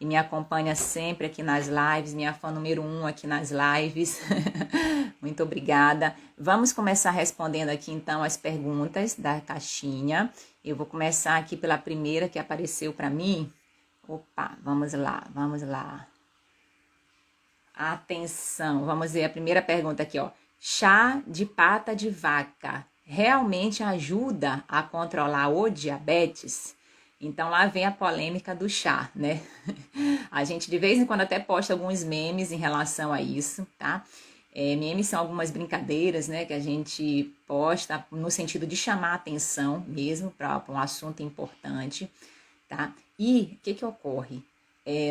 e me acompanha sempre aqui nas lives, minha fã número 1 aqui nas lives. Muito obrigada. Vamos começar respondendo aqui então as perguntas da caixinha. Eu vou começar aqui pela primeira que apareceu para mim. Opa, vamos lá, vamos lá. Atenção, vamos ver a primeira pergunta aqui, ó. Chá de pata de vaca realmente ajuda a controlar o diabetes? Então lá vem a polêmica do chá, né? A gente de vez em quando até posta alguns memes em relação a isso, tá? Memes são algumas brincadeiras, né, que a gente posta no sentido de chamar a atenção mesmo para um assunto importante, tá? E o que ocorre?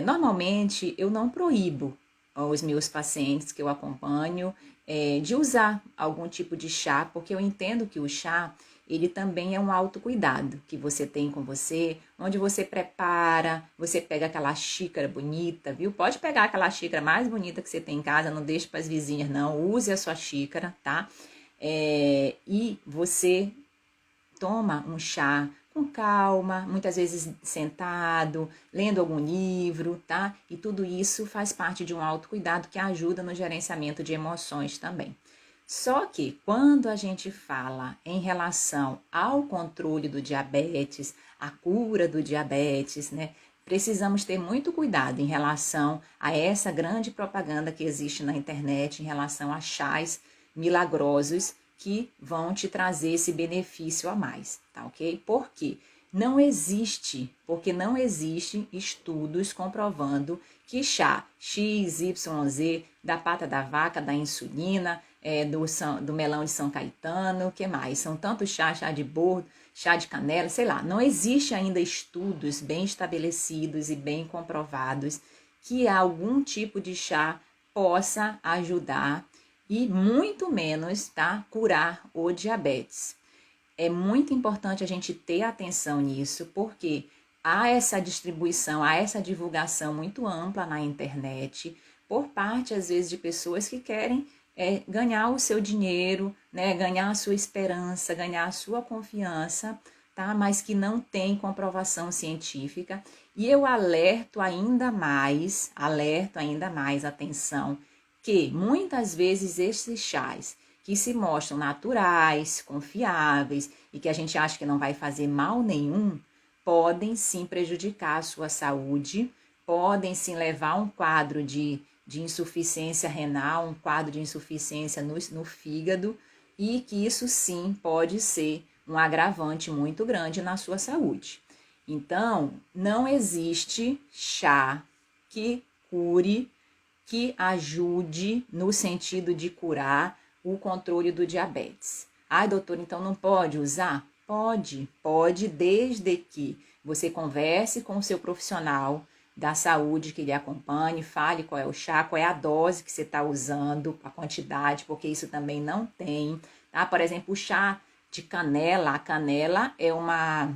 Normalmente eu não proíbo os meus pacientes que eu acompanho de usar algum tipo de chá, porque eu entendo que o chá ele também é um autocuidado que você tem com você, onde você prepara, você pega aquela xícara bonita, viu? Pode pegar aquela xícara mais bonita que você tem em casa, não deixe para as vizinhas não, use a sua xícara, tá? E você toma um chá com calma, muitas vezes sentado, lendo algum livro, tá? E tudo isso faz parte de um autocuidado que ajuda no gerenciamento de emoções também. Só que quando a gente fala em relação ao controle do diabetes, a cura do diabetes, né? Precisamos ter muito cuidado em relação a essa grande propaganda que existe na internet em relação a chás milagrosos que vão te trazer esse benefício a mais, tá ok? Por quê? Porque não existe estudos comprovando que chá XYZ, da pata da vaca, da insulina, do melão de São Caetano, o que mais? São tantos chá de bordo, chá de canela, sei lá. Não existe ainda estudos bem estabelecidos e bem comprovados que algum tipo de chá possa ajudar e muito menos, tá, curar o diabetes. É muito importante a gente ter atenção nisso, porque há essa distribuição, há essa divulgação muito ampla na internet, por parte, às vezes, de pessoas que querem ganhar o seu dinheiro, né, ganhar a sua esperança, ganhar a sua confiança, tá, mas que não tem comprovação científica. E eu alerto ainda mais, atenção, que muitas vezes esses chás que se mostram naturais, confiáveis e que a gente acha que não vai fazer mal nenhum, podem sim prejudicar a sua saúde, podem sim levar a um quadro de insuficiência renal, um quadro de insuficiência no fígado, e que isso sim pode ser um agravante muito grande na sua saúde. Então, não existe chá que cure, que ajude no sentido de curar o controle do diabetes. Ai, doutor, então não pode usar? Pode, desde que você converse com o seu profissional da saúde que lhe acompanhe, fale qual é o chá, qual é a dose que você está usando, a quantidade, porque isso também não tem, tá? Por exemplo, o chá de canela, a canela é uma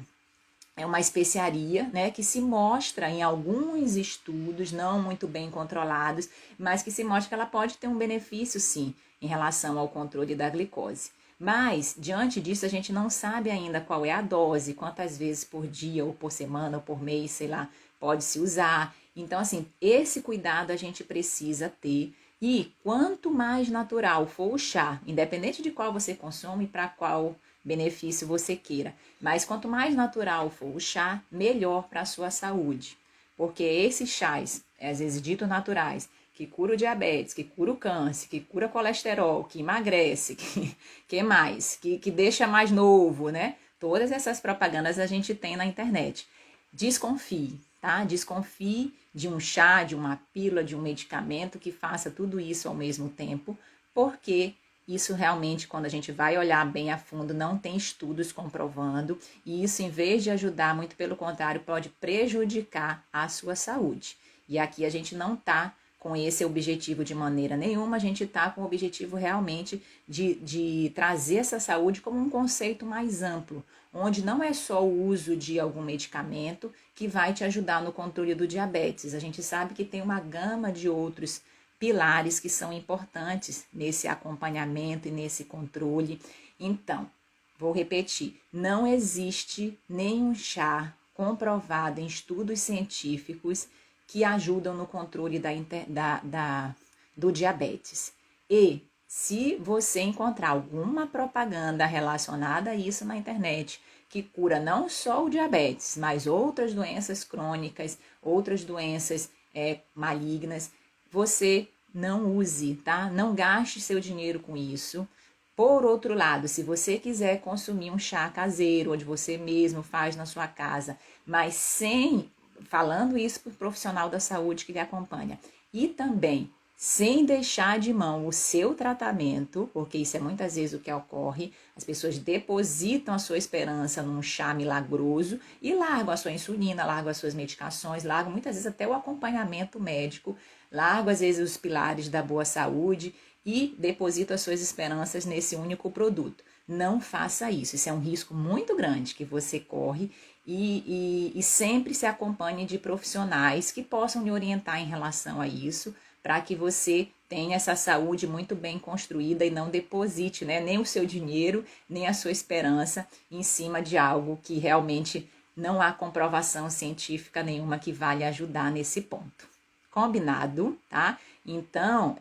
especiaria, né, que se mostra em alguns estudos não muito bem controlados, mas que se mostra que ela pode ter um benefício, sim, em relação ao controle da glicose. Mas, diante disso, a gente não sabe ainda qual é a dose, quantas vezes por dia, ou por semana, ou por mês, sei lá, pode se usar. Então, assim, esse cuidado a gente precisa ter. E quanto mais natural for o chá, independente de qual você consome e para qual benefício você queira, mas quanto mais natural for o chá, melhor para a sua saúde. Porque esses chás, às vezes ditos naturais, que cura o diabetes, que cura o câncer, que cura colesterol, que emagrece, que mais? Que deixa mais novo, né? Todas essas propagandas a gente tem na internet. Desconfie, tá? Desconfie de um chá, de uma pílula, de um medicamento que faça tudo isso ao mesmo tempo, porque isso realmente, quando a gente vai olhar bem a fundo, não tem estudos comprovando, e isso, em vez de ajudar, muito pelo contrário, pode prejudicar a sua saúde. E aqui a gente não está com esse objetivo de maneira nenhuma, a gente está com o objetivo realmente de trazer essa saúde como um conceito mais amplo, onde não é só o uso de algum medicamento que vai te ajudar no controle do diabetes. A gente sabe que tem uma gama de outros pilares que são importantes nesse acompanhamento e nesse controle. Então, vou repetir, não existe nenhum chá comprovado em estudos científicos que ajudam no controle do diabetes. E se você encontrar alguma propaganda relacionada a isso na internet, que cura não só o diabetes, mas outras doenças crônicas, outras doenças malignas, você não use, tá? Não gaste seu dinheiro com isso. Por outro lado, se você quiser consumir um chá caseiro, onde você mesmo faz na sua casa, mas falando isso para o profissional da saúde que lhe acompanha, e também sem deixar de mão o seu tratamento, porque isso é muitas vezes o que ocorre, as pessoas depositam a sua esperança num chá milagroso e largam a sua insulina, largam as suas medicações, largam muitas vezes até o acompanhamento médico, largam às vezes os pilares da boa saúde e depositam as suas esperanças nesse único produto. Não faça isso, isso é um risco muito grande que você corre e sempre se acompanhe de profissionais que possam lhe orientar em relação a isso, para que você tenha essa saúde muito bem construída e não deposite, né, nem o seu dinheiro, nem a sua esperança em cima de algo que realmente não há comprovação científica nenhuma que vá lhe ajudar nesse ponto. Combinado, tá? Então,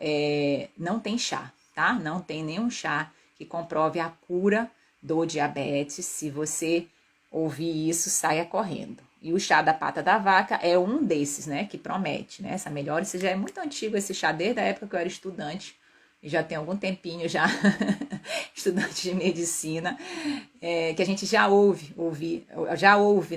não tem chá, tá? Não tem nenhum chá que comprove a cura do diabetes. Se você ouvir isso, saia correndo. E o chá da pata da vaca é um desses, né, que promete, né, essa melhora. Isso já é muito antigo, esse chá, desde a época que eu era estudante, e já tem algum tempinho já, estudante de medicina, que a gente já ouve,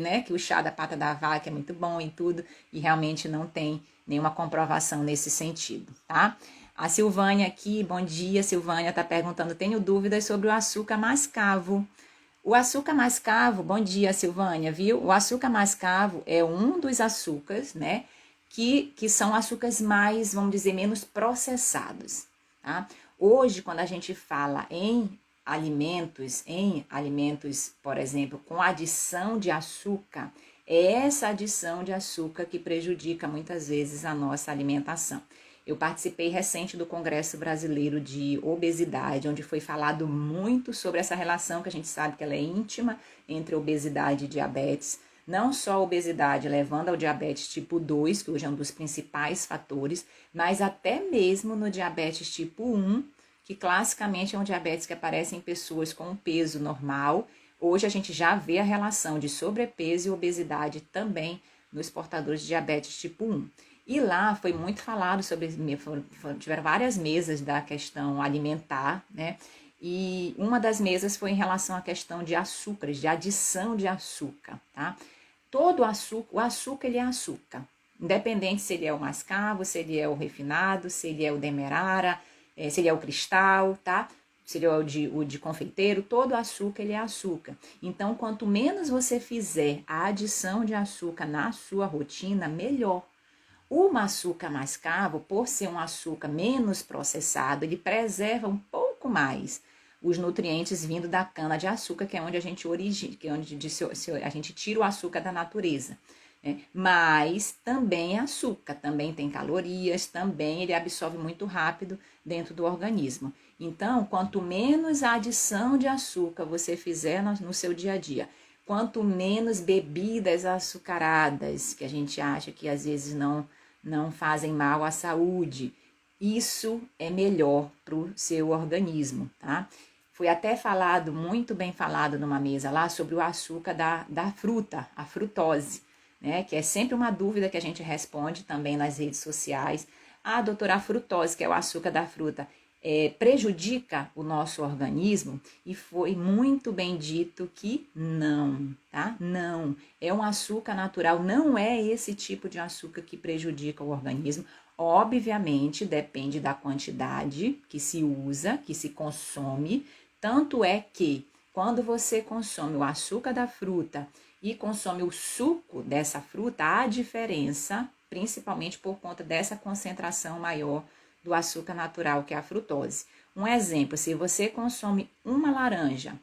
né, que o chá da pata da vaca é muito bom e tudo, e realmente não tem nenhuma comprovação nesse sentido, tá? A Silvânia aqui, bom dia, Silvânia, está perguntando, tenho dúvidas sobre o açúcar mascavo. O açúcar mascavo, bom dia, Silvânia, viu? O açúcar mascavo é um dos açúcares, né, que são açúcares mais, vamos dizer, menos processados, tá? Hoje, quando a gente fala em alimentos, por exemplo, com adição de açúcar, é essa adição de açúcar que prejudica muitas vezes a nossa alimentação. Eu participei recente do Congresso Brasileiro de Obesidade, onde foi falado muito sobre essa relação que a gente sabe que ela é íntima entre obesidade e diabetes. Não só a obesidade levando ao diabetes tipo 2, que hoje é um dos principais fatores, mas até mesmo no diabetes tipo 1, que classicamente é um diabetes que aparece em pessoas com um peso normal. Hoje a gente já vê a relação de sobrepeso e obesidade também nos portadores de diabetes tipo 1. E lá foi muito falado sobre, tiveram várias mesas da questão alimentar, né? E uma das mesas foi em relação à questão de açúcares, de adição de açúcar, tá? Todo açúcar, o açúcar ele é açúcar, independente se ele é o mascavo, se ele é o refinado, se ele é o demerara, se ele é o cristal, tá? Se ele é o de confeiteiro, todo açúcar ele é açúcar. Então, quanto menos você fizer a adição de açúcar na sua rotina, melhor. O açúcar mascavo, por ser um açúcar menos processado, ele preserva um pouco mais os nutrientes vindo da cana de açúcar, que é onde a gente a gente tira o açúcar da natureza, né? Mas também é açúcar, também tem calorias, também ele absorve muito rápido dentro do organismo. Então, quanto menos a adição de açúcar você fizer no seu dia a dia, quanto menos bebidas açucaradas, que a gente acha que às vezes não fazem mal à saúde, isso é melhor para o seu organismo, tá? Foi até falado, muito bem falado numa mesa lá, sobre o açúcar da fruta, a frutose, né? Que é sempre uma dúvida que a gente responde também nas redes sociais. Ah, doutora, a frutose, que é o açúcar da fruta, prejudica o nosso organismo? E foi muito bem dito que não, tá? Não, é um açúcar natural, não é esse tipo de açúcar que prejudica o organismo. Obviamente, depende da quantidade que se usa, que se consome, tanto é que quando você consome o açúcar da fruta e consome o suco dessa fruta, há diferença, principalmente por conta dessa concentração maior do açúcar natural, que é a frutose. Um exemplo, se você consome uma laranja,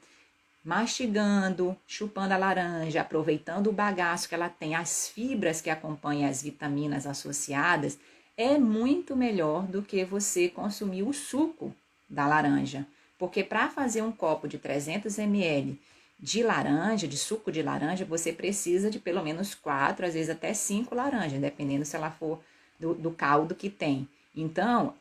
mastigando, chupando a laranja, aproveitando o bagaço que ela tem, as fibras que acompanham as vitaminas associadas, é muito melhor do que você consumir o suco da laranja. Porque para fazer um copo de 300 ml de laranja, de suco de laranja, você precisa de pelo menos 4, às vezes até 5 laranjas, dependendo se ela for do caldo que tem. Então,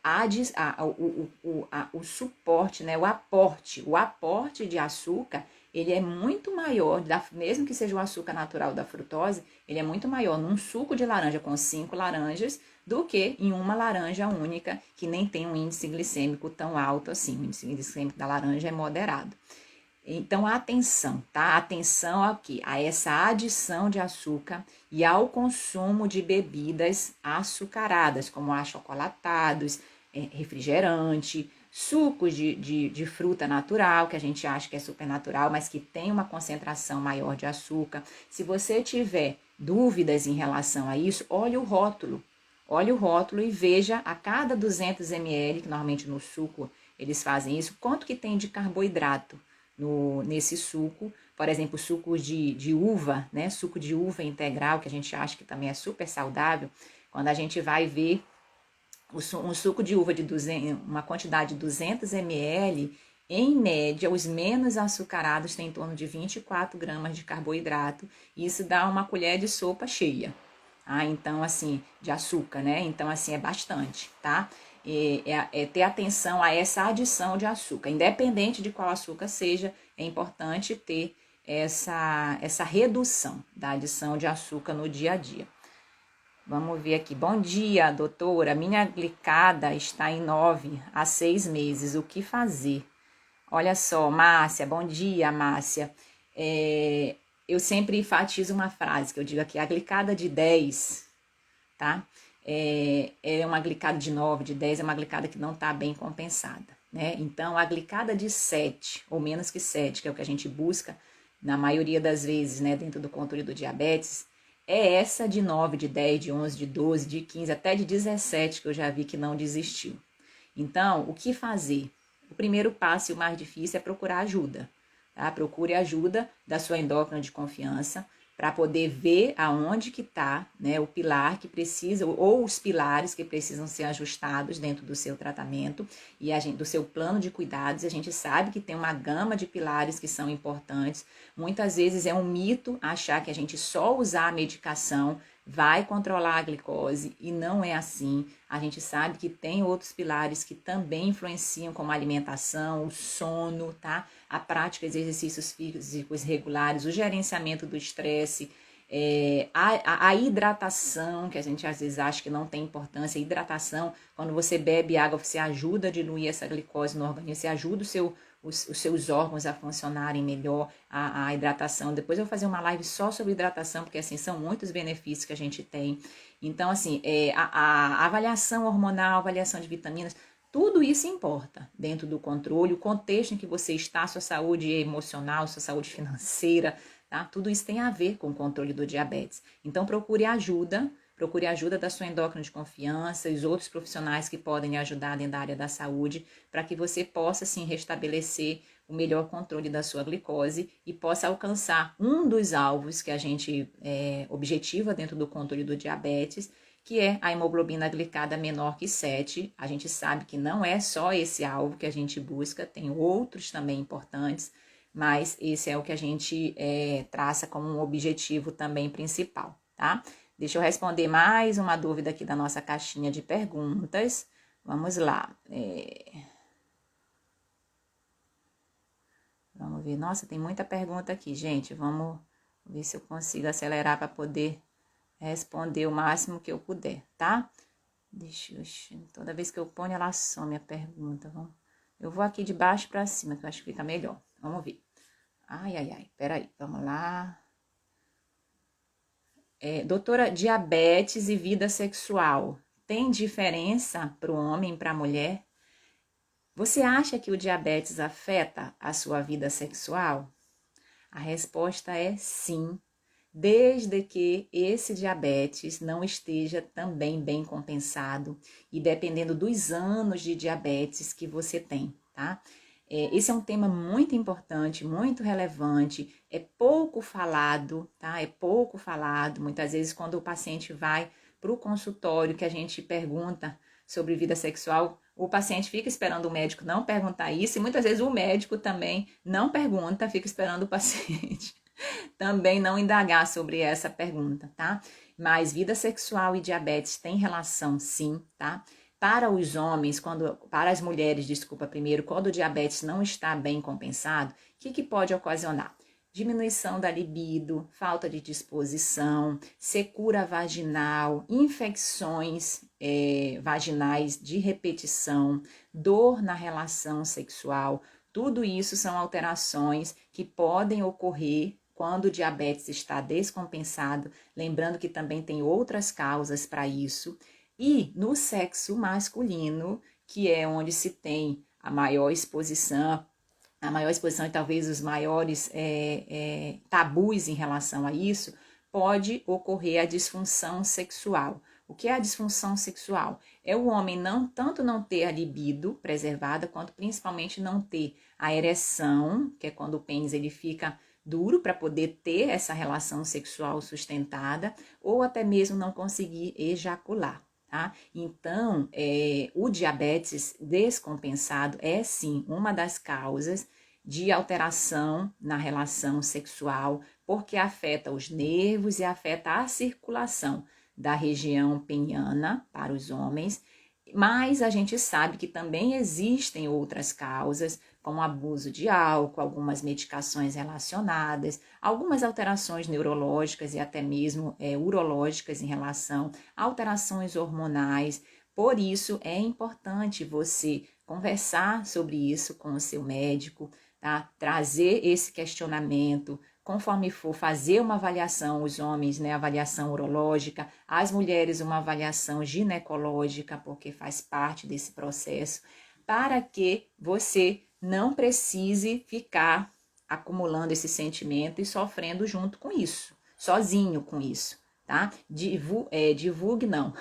o suporte, né, o aporte de açúcar, ele é muito maior, mesmo que seja o açúcar natural da frutose, ele é muito maior num suco de laranja com 5 laranjas do que em uma laranja única, que nem tem um índice glicêmico tão alto assim. O índice glicêmico da laranja é moderado. Então, atenção, tá? Atenção aqui a essa adição de açúcar e ao consumo de bebidas açucaradas, como achocolatados, refrigerante, sucos de fruta natural, que a gente acha que é super natural, mas que tem uma concentração maior de açúcar. Se você tiver dúvidas em relação a isso, olhe o rótulo. Olhe o rótulo e veja a cada 200 ml, que normalmente no suco eles fazem isso, quanto que tem de carboidrato nesse suco. Por exemplo, suco de uva, né? Suco de uva integral, que a gente acha que também é super saudável. Quando a gente vai ver um suco de uva de uma quantidade de 200 ml, em média, os menos açucarados têm em torno de 24 gramas de carboidrato. E isso dá uma colher de sopa cheia. Então, assim, de açúcar, né? Então, assim, é bastante, tá? É ter atenção a essa adição de açúcar. Independente de qual açúcar seja, é importante ter essa redução da adição de açúcar no dia a dia. Vamos ver aqui. Bom dia, doutora. Minha glicada está em 9 a 6 meses. O que fazer? Olha só, Márcia. Bom dia, Márcia. Eu sempre enfatizo uma frase que eu digo aqui. A glicada de 10, tá? É uma glicada de 9, de 10, é uma glicada que não está bem compensada, né? Então, a glicada de 7, ou menos que 7, que é o que a gente busca, na maioria das vezes, né, dentro do controle do diabetes, é essa de 9, de 10, de 11, de 12, de 15, até de 17, que eu já vi que não desistiu. Então, o que fazer? O primeiro passo e o mais difícil é procurar ajuda, tá? Procure ajuda da sua endócrina de confiança, para poder ver aonde que está, né, o pilar que precisa, ou os pilares que precisam ser ajustados dentro do seu tratamento e do seu plano de cuidados. A gente sabe que tem uma gama de pilares que são importantes. Muitas vezes é um mito achar que a gente só usar a medicação vai controlar a glicose, e não é assim. A gente sabe que tem outros pilares que também influenciam, como a alimentação, o sono, tá? A prática de exercícios físicos regulares, o gerenciamento do estresse, a hidratação, que a gente às vezes acha que não tem importância. A hidratação, quando você bebe água, você ajuda a diluir essa glicose no organismo, você ajuda os seus órgãos a funcionarem melhor, a hidratação. Depois eu vou fazer uma live só sobre hidratação, porque assim, são muitos benefícios que a gente tem. Então, assim, a avaliação hormonal, a avaliação de vitaminas, tudo isso importa dentro do controle, o contexto em que você está, sua saúde emocional, sua saúde financeira, tá? Tudo isso tem a ver com o controle do diabetes. Então, procure ajuda da sua endócrina de confiança e os outros profissionais que podem ajudar dentro da área da saúde, para que você possa, sim, restabelecer o melhor controle da sua glicose e possa alcançar um dos alvos que a gente objetiva dentro do controle do diabetes, que é a hemoglobina glicada menor que 7. A gente sabe que não é só esse alvo que a gente busca, tem outros também importantes, mas esse é o que a gente traça como um objetivo também principal, tá? Deixa eu responder mais uma dúvida aqui da nossa caixinha de perguntas. Vamos lá. Vamos ver. Nossa, tem muita pergunta aqui, gente. Vamos ver se eu consigo acelerar para poder responder o máximo que eu puder, tá? Toda vez que eu ponho, ela some a pergunta. Eu vou aqui de baixo para cima, que eu acho que fica melhor. Vamos ver. Ai. Peraí, vamos lá. Doutora, diabetes e vida sexual, tem diferença para o homem e para a mulher? Você acha que o diabetes afeta a sua vida sexual? A resposta é sim, desde que esse diabetes não esteja também bem compensado e dependendo dos anos de diabetes que você tem, tá? Esse é um tema muito importante, muito relevante, é pouco falado, tá? É pouco falado. Muitas vezes, quando o paciente vai para o consultório, que a gente pergunta sobre vida sexual, o paciente fica esperando o médico não perguntar isso, e muitas vezes o médico também não pergunta, fica esperando o paciente também não indagar sobre essa pergunta, tá? Mas vida sexual e diabetes têm relação, sim, tá? Para os homens, para as mulheres, desculpa, primeiro, quando o diabetes não está bem compensado, o que pode ocasionar? Diminuição da libido, falta de disposição, secura vaginal, infecções vaginais de repetição, dor na relação sexual. Tudo isso são alterações que podem ocorrer quando o diabetes está descompensado, lembrando que também tem outras causas para isso. E no sexo masculino, que é onde se tem a maior exposição e talvez os maiores tabus em relação a isso, pode ocorrer a disfunção sexual. O que é a disfunção sexual? É o homem tanto não ter a libido preservada, quanto principalmente não ter a ereção, que é quando o pênis ele fica duro para poder ter essa relação sexual sustentada, ou até mesmo não conseguir ejacular. Tá? Então, o diabetes descompensado é sim uma das causas de alteração na relação sexual, porque afeta os nervos e afeta a circulação da região peniana para os homens, mas a gente sabe que também existem outras causas, como abuso de álcool, algumas medicações relacionadas, algumas alterações neurológicas e até mesmo urológicas em relação a alterações hormonais. Por isso, é importante você conversar sobre isso com o seu médico, tá? Trazer esse questionamento, conforme for fazer uma avaliação, os homens, né, avaliação urológica, as mulheres, uma avaliação ginecológica, porque faz parte desse processo, para que você não precise ficar acumulando esse sentimento e sofrendo junto com isso, sozinho com isso, tá? Divulgue não.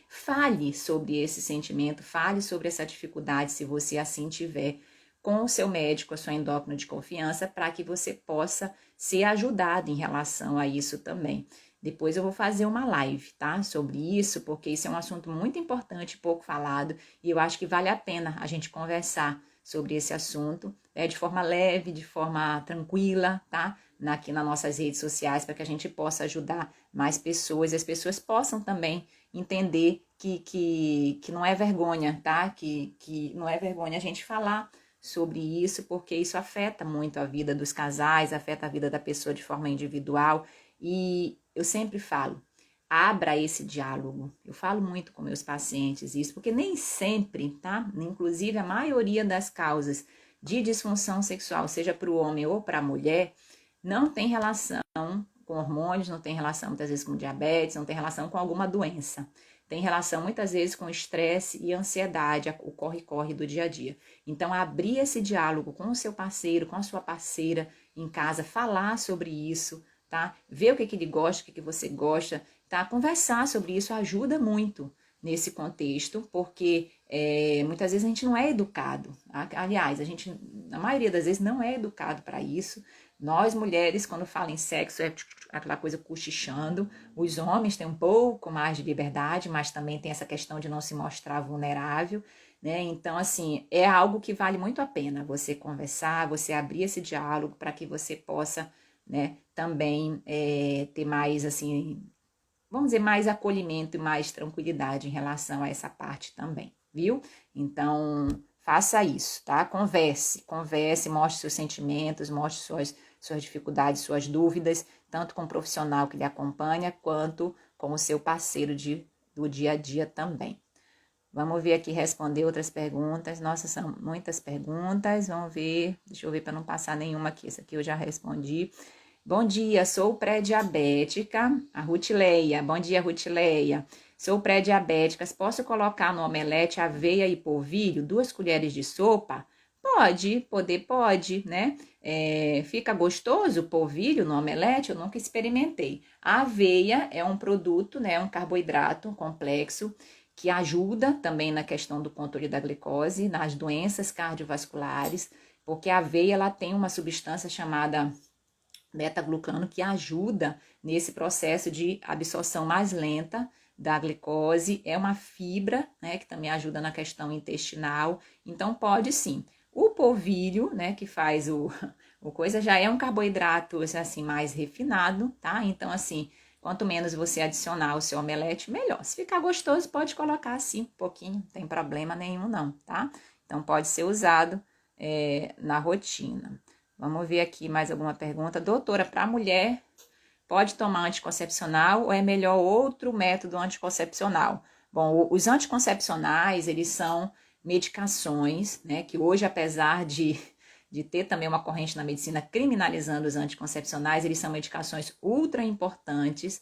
Fale sobre esse sentimento, fale sobre essa dificuldade, se você assim tiver, com o seu médico, a sua endócrino de confiança, para que você possa ser ajudado em relação a isso também. Depois eu vou fazer uma live, tá? Sobre isso, porque isso é um assunto muito importante, pouco falado, e eu acho que vale a pena a gente conversar sobre esse assunto, de forma leve, de forma tranquila, tá? Aqui nas nossas redes sociais, para que a gente possa ajudar mais pessoas e as pessoas possam também entender que não é vergonha, tá? Que não é vergonha a gente falar sobre isso, porque isso afeta muito a vida dos casais, afeta a vida da pessoa de forma individual. E eu sempre falo, abra esse diálogo. Eu falo muito com meus pacientes isso, porque nem sempre, tá? Inclusive a maioria das causas de disfunção sexual, seja para o homem ou para a mulher, não tem relação com hormônios, não tem relação muitas vezes com diabetes, não tem relação com alguma doença. Tem relação muitas vezes com estresse e ansiedade, o corre-corre do dia a dia. Então, abrir esse diálogo com o seu parceiro, com a sua parceira em casa, falar sobre isso, tá? Ver o que ele gosta, o que você gosta, tá? Conversar sobre isso ajuda muito nesse contexto, porque muitas vezes a gente não é educado. Aliás, a gente, na maioria das vezes, não é educado para isso. Nós, mulheres, quando falam em sexo, é aquela coisa cochichando. Os homens têm um pouco mais de liberdade, mas também tem essa questão de não se mostrar vulnerável, né? Então, assim, é algo que vale muito a pena você conversar, você abrir esse diálogo para que você possa, né, também ter mais, assim, vamos dizer, mais acolhimento e mais tranquilidade em relação a essa parte também, viu? Então, faça isso, tá? Converse, mostre seus sentimentos, mostre suas dificuldades, suas dúvidas, tanto com o profissional que lhe acompanha, quanto com o seu parceiro do dia a dia também. Vamos ver aqui, responder outras perguntas. Nossa, são muitas perguntas. Vamos ver, deixa eu ver para não passar nenhuma aqui. Essa aqui eu já respondi. Bom dia, sou pré-diabética, a Rutileia. Bom dia, Rutileia. Sou pré-diabética, posso colocar no omelete aveia e polvilho, 2 colheres de sopa? Pode, né? Fica gostoso o polvilho no omelete? Eu nunca experimentei. A aveia é um produto, né? Um carboidrato complexo que ajuda também na questão do controle da glicose, nas doenças cardiovasculares, porque a aveia ela tem uma substância chamada beta-glucano que ajuda nesse processo de absorção mais lenta da glicose, é uma fibra, né, que também ajuda na questão intestinal, então pode sim. O polvilho, né, que faz o coisa, já é um carboidrato, assim, mais refinado, tá? Então, assim, quanto menos você adicionar o seu omelete, melhor. Se ficar gostoso, pode colocar assim, um pouquinho, não tem problema nenhum não, tá? Então, pode ser usado na rotina. Vamos ver aqui mais alguma pergunta. Doutora, para mulher, pode tomar anticoncepcional ou é melhor outro método anticoncepcional? Bom, os anticoncepcionais, eles são medicações, né, que hoje, apesar de ter também uma corrente na medicina criminalizando os anticoncepcionais, eles são medicações ultra importantes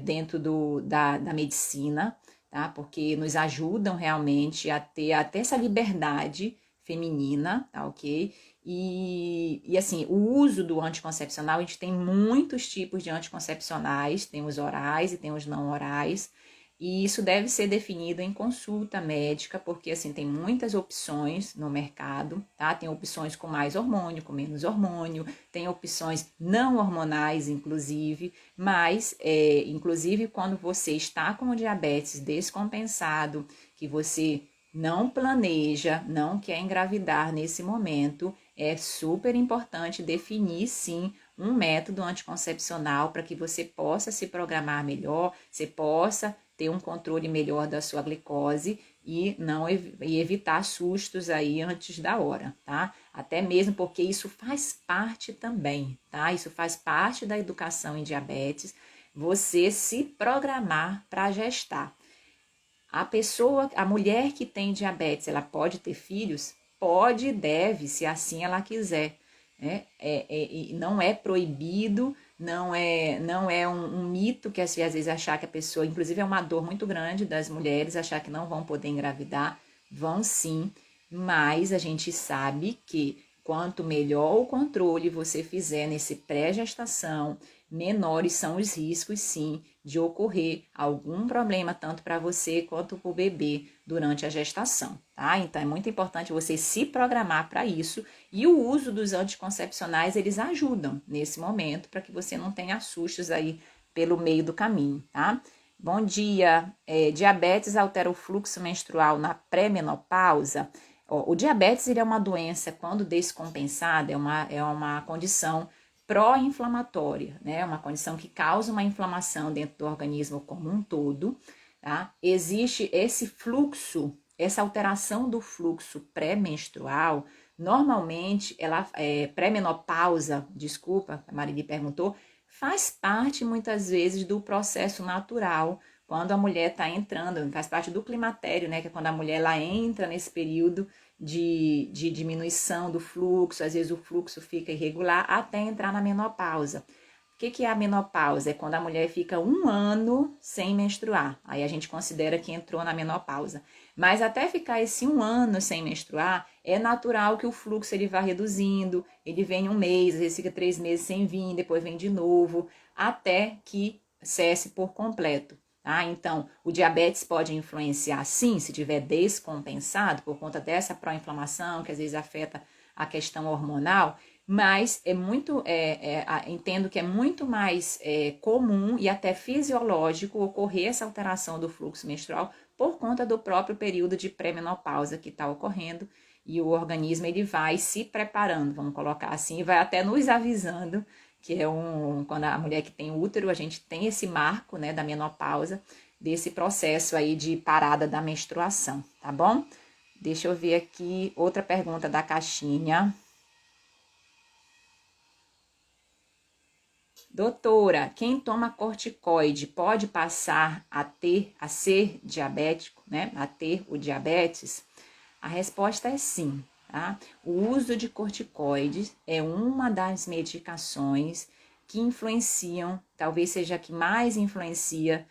dentro da medicina, tá? Porque nos ajudam realmente a ter até essa liberdade feminina, tá ok? E assim, o uso do anticoncepcional, a gente tem muitos tipos de anticoncepcionais, tem os orais e tem os não orais, e isso deve ser definido em consulta médica, porque assim, tem muitas opções no mercado, tá? Tem opções com mais hormônio, com menos hormônio, tem opções não hormonais, inclusive, mas, inclusive, quando você está com o diabetes descompensado, que você não planeja, não quer engravidar nesse momento, é super importante definir, sim, um método anticoncepcional para que você possa se programar melhor, você possa ter um controle melhor da sua glicose e não e evitar sustos aí antes da hora, tá? Até mesmo porque isso faz parte também, tá? Isso faz parte da educação em diabetes, você se programar para gestar. A mulher que tem diabetes, ela pode ter filhos? Pode e deve, se assim ela quiser, né? Não é proibido, não é um mito que às vezes achar que a pessoa, inclusive é uma dor muito grande das mulheres achar que não vão poder engravidar, vão sim, mas a gente sabe que quanto melhor o controle você fizer nesse pré-gestação, menores são os riscos, sim, de ocorrer algum problema tanto para você quanto para o bebê durante a gestação, tá? Então é muito importante você se programar para isso e o uso dos anticoncepcionais, eles ajudam nesse momento para que você não tenha sustos aí pelo meio do caminho, tá? Bom dia, diabetes altera o fluxo menstrual na pré-menopausa? O diabetes ele é uma doença, quando descompensada, é uma condição pró-inflamatória, né? Uma condição que causa uma inflamação dentro do organismo como um todo, tá? Existe esse fluxo, essa alteração do fluxo pré-menstrual, normalmente, pré-menopausa, desculpa, a Marili perguntou, faz parte muitas vezes do processo natural, quando a mulher está entrando, faz parte do climatério, né? Que é quando a mulher ela entra nesse período de diminuição do fluxo, às vezes o fluxo fica irregular até entrar na menopausa. O que é a menopausa? É quando a mulher fica 1 ano sem menstruar. Aí a gente considera que entrou na menopausa. Mas até ficar esse 1 ano sem menstruar, é natural que o fluxo ele vá reduzindo. Ele vem 1 mês, às vezes fica 3 meses sem vir, depois vem de novo, até que cesse por completo. Tá? Então, o diabetes pode influenciar sim, se tiver descompensado por conta dessa pró-inflamação, que às vezes afeta a questão hormonal, mas entendo que é muito mais comum e até fisiológico ocorrer essa alteração do fluxo menstrual por conta do próprio período de pré-menopausa que está ocorrendo e o organismo ele vai se preparando, vamos colocar assim, e vai até nos avisando que quando a mulher que tem útero, a gente tem esse marco, né, da menopausa, desse processo aí de parada da menstruação, tá bom? Deixa eu ver aqui outra pergunta da caixinha. Doutora, quem toma corticoide pode passar a ser diabético, né? A ter o diabetes? A resposta é sim, tá? O uso de corticoides é uma das medicações que influenciam, talvez seja a que mais influencia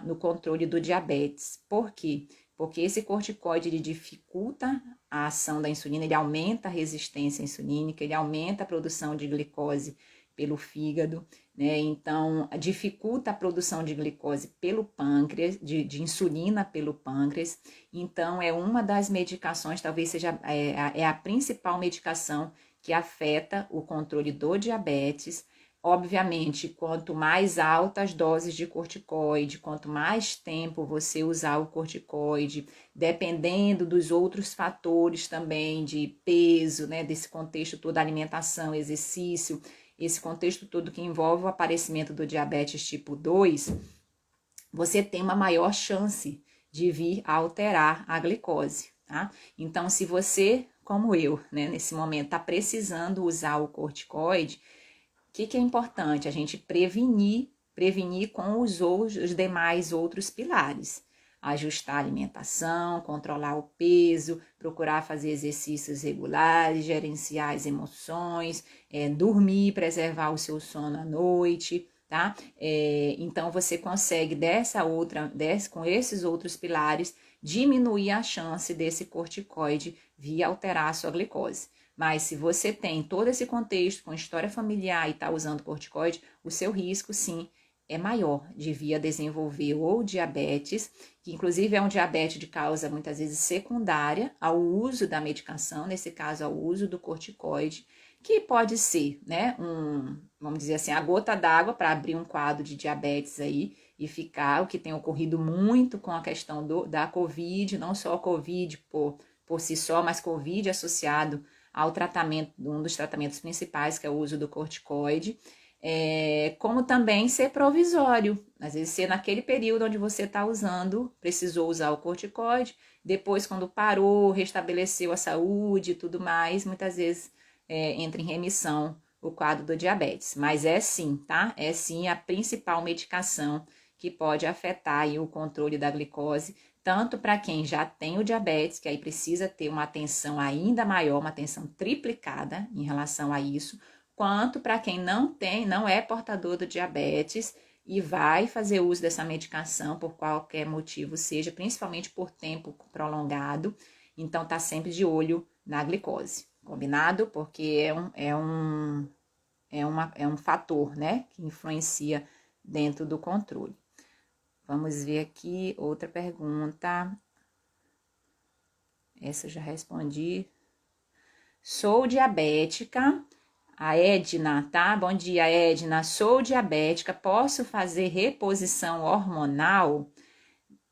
no controle do diabetes. Por quê? Porque esse corticoide ele dificulta a ação da insulina, ele aumenta a resistência insulínica, ele aumenta a produção de glicose pelo fígado, né? Então, dificulta a produção de glicose pelo pâncreas, de insulina pelo pâncreas. Então, é uma das medicações, talvez seja a principal medicação que afeta o controle do diabetes, Obviamente, quanto mais altas doses de corticoide, quanto mais tempo você usar o corticoide, dependendo dos outros fatores também de peso, né, desse contexto todo, alimentação, exercício, esse contexto todo que envolve o aparecimento do diabetes tipo 2, você tem uma maior chance de vir a alterar a glicose, tá? Então, se você, como eu, né, nesse momento, está precisando usar o corticoide, o que é importante? A gente prevenir com os demais outros pilares. Ajustar a alimentação, controlar o peso, procurar fazer exercícios regulares, gerenciar as emoções, dormir, preservar o seu sono à noite, tá? Então você consegue com esses outros pilares, diminuir a chance desse corticoide vir alterar a sua glicose. Mas se você tem todo esse contexto com história familiar e está usando corticoide, o seu risco sim é maior de vir a desenvolver ou diabetes, que inclusive é um diabetes de causa muitas vezes secundária ao uso da medicação, nesse caso ao uso do corticoide, que pode ser, né, vamos dizer assim, a gota d'água para abrir um quadro de diabetes aí e ficar, o que tem ocorrido muito com a questão da Covid, não só a Covid por si só, mas Covid associado ao tratamento, um dos tratamentos principais, que é o uso do corticoide, como também ser provisório, às vezes ser naquele período onde você está usando, precisou usar o corticoide, depois quando parou, restabeleceu a saúde e tudo mais, muitas vezes entra em remissão o quadro do diabetes, mas é sim, tá? É sim a principal medicação que pode afetar aí o controle da glicose, tanto para quem já tem o diabetes, que aí precisa ter uma atenção ainda maior, uma atenção triplicada em relação a isso, quanto para quem não é portador do diabetes e vai fazer uso dessa medicação por qualquer motivo, seja principalmente por tempo prolongado, então tá sempre de olho na glicose, combinado? Porque é um fator, né, que influencia dentro do controle. Vamos ver aqui outra pergunta. Essa eu já respondi. Sou diabética. A Edna, tá? Bom dia, Edna. Sou diabética. Posso fazer reposição hormonal?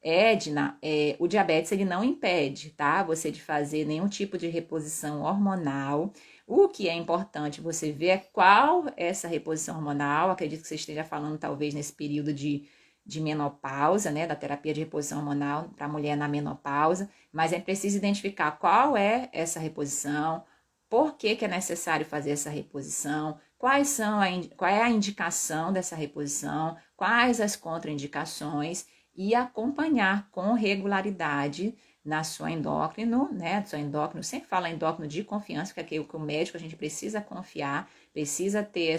Edna, o diabetes ele não impede, tá? Você de fazer nenhum tipo de reposição hormonal. O que é importante você ver é qual é essa reposição hormonal. Acredito que você esteja falando talvez nesse período de menopausa, né, da terapia de reposição hormonal para a mulher na menopausa, mas é preciso identificar qual é essa reposição, por que é necessário fazer essa reposição, qual é a indicação dessa reposição, quais as contraindicações e acompanhar com regularidade na sua endócrino, né, sua endócrino, sempre fala endócrino de confiança, porque é o que o médico a gente precisa confiar, precisa ter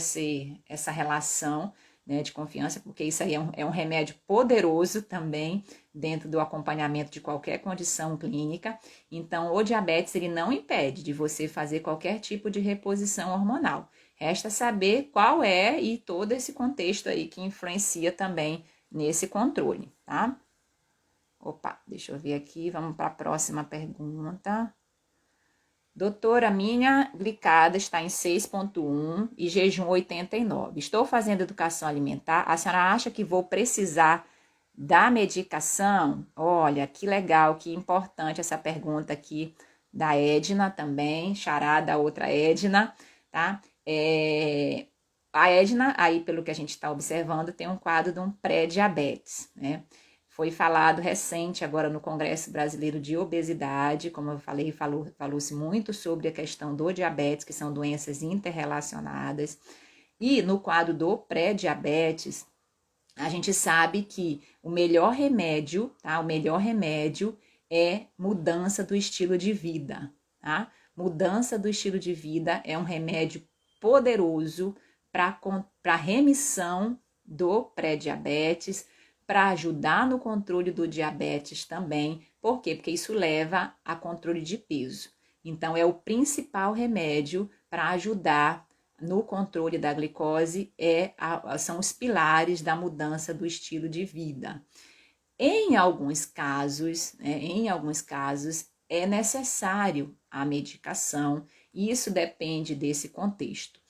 essa relação, né, de confiança, porque isso aí é um remédio poderoso também dentro do acompanhamento de qualquer condição clínica. Então, o diabetes ele não impede de você fazer qualquer tipo de reposição hormonal. Resta saber qual é e todo esse contexto aí que influencia também nesse controle, tá? Opa, deixa eu ver aqui, vamos para a próxima pergunta. Doutora, minha glicada está em 6,1 e jejum 89. Estou fazendo educação alimentar. A senhora acha que vou precisar da medicação? Olha, que legal, que importante essa pergunta aqui da Edna também, xará da outra Edna, tá? A Edna, aí pelo que a gente está observando, tem um quadro de um pré-diabetes, né? Foi falado recente agora no Congresso Brasileiro de Obesidade, como eu falei, falou-se muito sobre a questão do diabetes, que são doenças interrelacionadas. E no quadro do pré-diabetes, a gente sabe que o melhor remédio, tá? O melhor remédio é mudança do estilo de vida, tá? Mudança do estilo de vida é um remédio poderoso para remissão do pré-diabetes, para ajudar no controle do diabetes também. Por quê? Porque isso leva a controle de peso. Então, é o principal remédio para ajudar no controle da glicose, são os pilares da mudança do estilo de vida. Em alguns casos, é necessário a medicação, e isso depende desse contexto.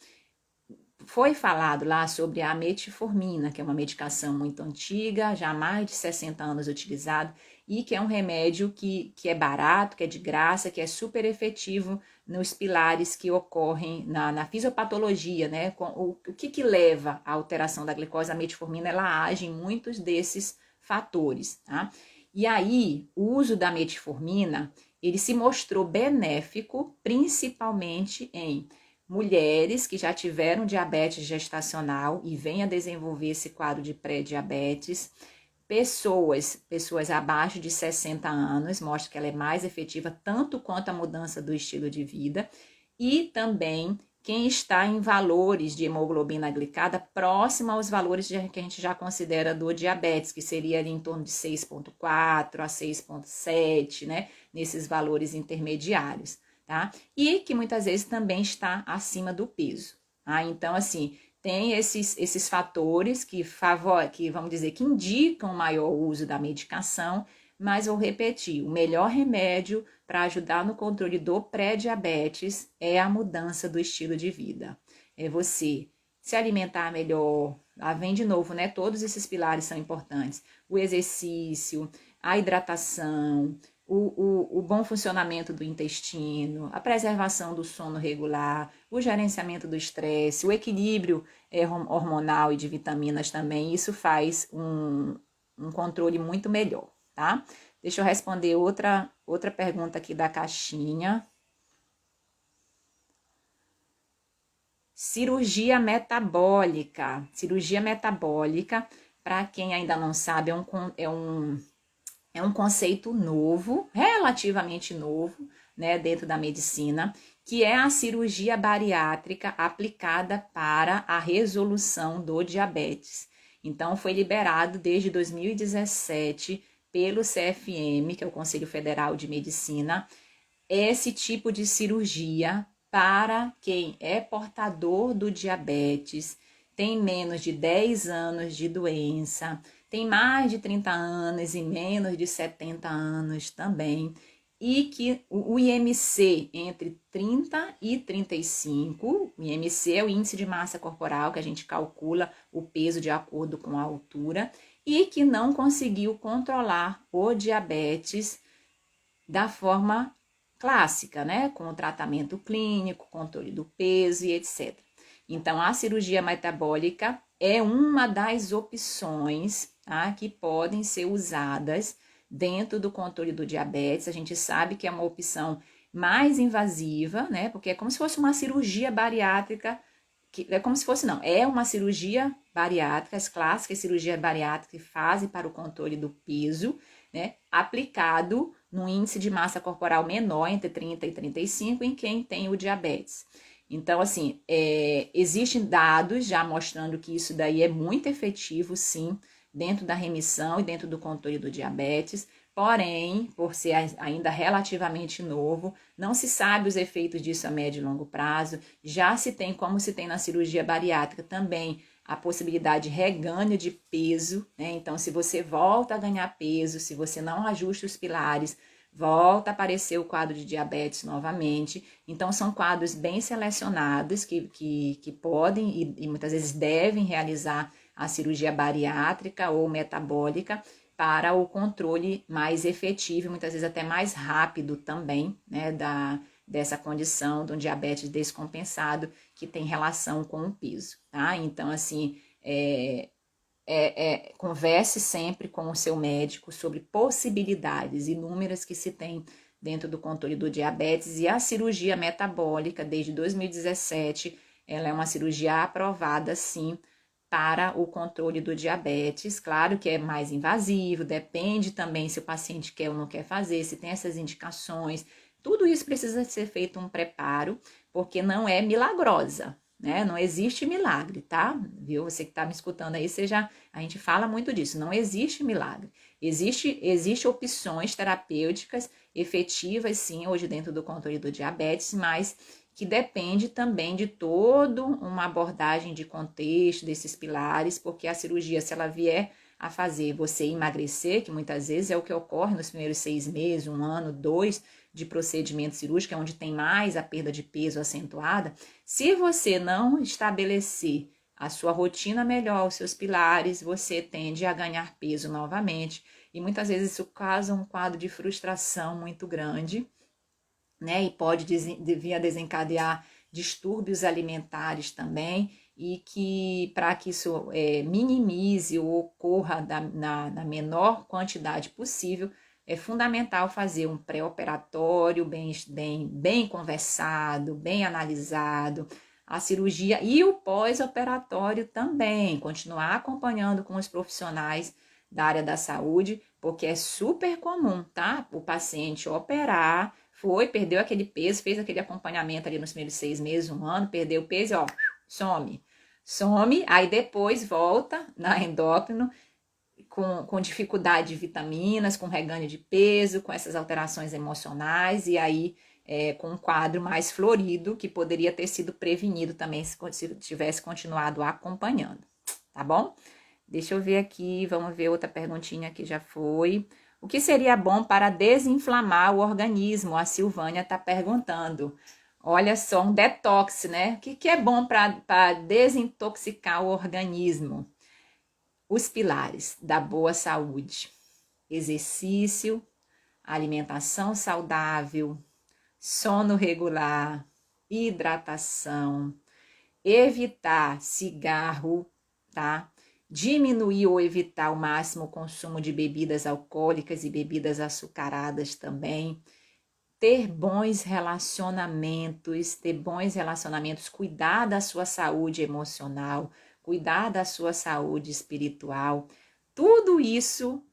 foi falado lá sobre a metformina, que é uma medicação muito antiga, já há mais de 60 anos utilizado, e que é um remédio que é barato, que é de graça, que é super efetivo nos pilares que ocorrem na fisiopatologia, né? O que leva à alteração da glicose? A metformina, ela age em muitos desses fatores, tá? E aí, o uso da metformina, ele se mostrou benéfico, principalmente em mulheres que já tiveram diabetes gestacional e vêm a desenvolver esse quadro de pré-diabetes, pessoas abaixo de 60 anos, mostra que ela é mais efetiva tanto quanto a mudança do estilo de vida, e também quem está em valores de hemoglobina glicada próximo aos valores que a gente já considera do diabetes, que seria ali em torno de 6,4 a 6,7, né? Nesses valores intermediários, tá? E que muitas vezes também está acima do peso, tá? Então, assim, tem esses fatores que vamos dizer, que indicam maior uso da medicação, mas vou repetir, o melhor remédio para ajudar no controle do pré-diabetes é a mudança do estilo de vida. É você se alimentar melhor, lá vem de novo, né? Todos esses pilares são importantes. O exercício, a hidratação, o bom funcionamento do intestino, a preservação do sono regular, o gerenciamento do estresse, o equilíbrio hormonal e de vitaminas também, isso faz um controle muito melhor, tá? Deixa eu responder outra pergunta aqui da caixinha. Cirurgia metabólica. Cirurgia metabólica, para quem ainda não sabe, é um conceito novo, relativamente novo, né, dentro da medicina, que é a cirurgia bariátrica aplicada para a resolução do diabetes. Então, foi liberado desde 2017 pelo CFM, que é o Conselho Federal de Medicina, esse tipo de cirurgia para quem é portador do diabetes, tem menos de 10 anos de doença, tem mais de 30 anos e menos de 70 anos também, e que o IMC entre 30 e 35, o IMC é o índice de massa corporal, que a gente calcula o peso de acordo com a altura, e que não conseguiu controlar o diabetes da forma clássica, né? Com o tratamento clínico, controle do peso e etc. Então, a cirurgia metabólica é uma das opções, tá, que podem ser usadas dentro do controle do diabetes. A gente sabe que é uma opção mais invasiva, né? Porque é como se fosse uma cirurgia bariátrica, é como se fosse, não, é uma cirurgia bariátrica, as clássicas cirurgias bariátricas que fazem para o controle do peso, né? Aplicado num índice de massa corporal menor, entre 30 e 35, em quem tem o diabetes. Então, assim, existem dados já mostrando que isso daí é muito efetivo, sim, dentro da remissão e dentro do controle do diabetes, porém, por ser ainda relativamente novo, não se sabe os efeitos disso a médio e longo prazo, já se tem, como se tem na cirurgia bariátrica também, a possibilidade de reganho de peso, né? Então, se você volta a ganhar peso, se você não ajusta os pilares, volta a aparecer o quadro de diabetes novamente. Então, são quadros bem selecionados que podem e muitas vezes devem realizar a cirurgia bariátrica ou metabólica para o controle mais efetivo, muitas vezes até mais rápido também, né, dessa condição de um diabetes descompensado que tem relação com o peso, tá? Então, assim, converse sempre com o seu médico sobre possibilidades inúmeras que se tem dentro do controle do diabetes, e a cirurgia metabólica, desde 2017, ela é uma cirurgia aprovada, sim, para o controle do diabetes. Claro que é mais invasivo, depende também se o paciente quer ou não quer fazer, se tem essas indicações. Tudo isso precisa ser feito um preparo, porque não é milagrosa, né? Não existe milagre, tá? Viu? Você que está me escutando aí, a gente fala muito disso, não existe milagre. Existe opções terapêuticas efetivas, sim, hoje dentro do controle do diabetes, mas que depende também de toda uma abordagem de contexto desses pilares, porque a cirurgia, se ela vier a fazer você emagrecer, que muitas vezes é o que ocorre nos primeiros 6 meses, 1 ano, 2 de procedimento cirúrgico, é onde tem mais a perda de peso acentuada. Se você não estabelecer a sua rotina melhor, os seus pilares, você tende a ganhar peso novamente. E muitas vezes isso causa um quadro de frustração muito grande, né? E pode vir a desencadear distúrbios alimentares também, e que para que isso minimize ou ocorra na menor quantidade possível, é fundamental fazer um pré-operatório bem conversado, bem analisado, a cirurgia e o pós-operatório também, continuar acompanhando com os profissionais da área da saúde, porque é super comum, tá? O paciente operar, perdeu aquele peso, fez aquele acompanhamento ali nos primeiros 6 meses, 1 ano, perdeu o peso e ó, some, aí depois volta na endócrino com dificuldade de vitaminas, com reganho de peso, com essas alterações emocionais, e aí com um quadro mais florido, que poderia ter sido prevenido também se tivesse continuado acompanhando, tá bom? Deixa eu ver aqui, vamos ver outra perguntinha que já foi. O que seria bom para desinflamar o organismo? A Silvânia está perguntando. Olha só, um detox, né? O que é bom para desintoxicar o organismo? Os pilares da boa saúde: exercício, alimentação saudável, sono regular, hidratação, evitar cigarro, tá? Diminuir ou evitar ao máximo o consumo de bebidas alcoólicas e bebidas açucaradas também. Ter bons relacionamentos, cuidar da sua saúde emocional, cuidar da sua saúde espiritual. Tudo isso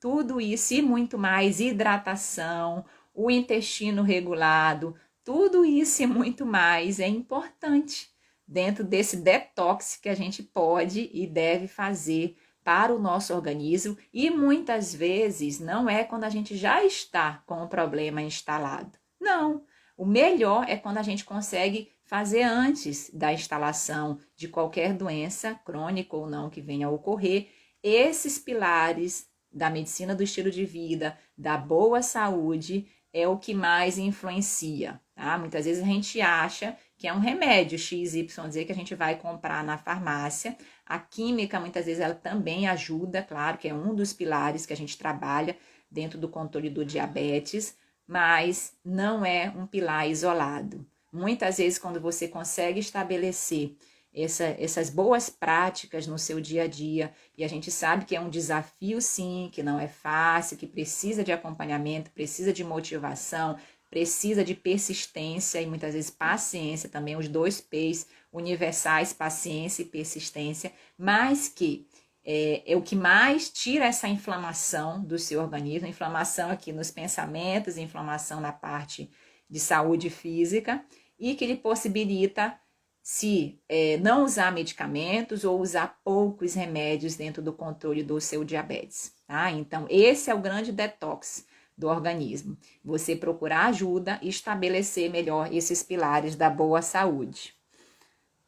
e muito mais, hidratação, o intestino regulado, tudo isso e muito mais é importante dentro desse detox que a gente pode e deve fazer para o nosso organismo, e muitas vezes não é quando a gente já está com o problema instalado. Não, o melhor é quando a gente consegue fazer antes da instalação de qualquer doença, crônica ou não, que venha a ocorrer, esses pilares da medicina do estilo de vida, da boa saúde, é o que mais influencia, tá? Muitas vezes a gente acha que é um remédio XYZ que a gente vai comprar na farmácia. A química, muitas vezes, ela também ajuda, claro, que é um dos pilares que a gente trabalha dentro do controle do diabetes, mas não é um pilar isolado. Muitas vezes, quando você consegue estabelecer essas boas práticas no seu dia a dia, e a gente sabe que é um desafio sim, que não é fácil, que precisa de acompanhamento, precisa de motivação, precisa de persistência e muitas vezes paciência também, os 2 P's universais, paciência e persistência, mas que é o que mais tira essa inflamação do seu organismo, inflamação aqui nos pensamentos, inflamação na parte de saúde física, e que lhe possibilita se não usar medicamentos ou usar poucos remédios dentro do controle do seu diabetes, tá? Então, esse é o grande detox do organismo. Você procurar ajuda e estabelecer melhor esses pilares da boa saúde.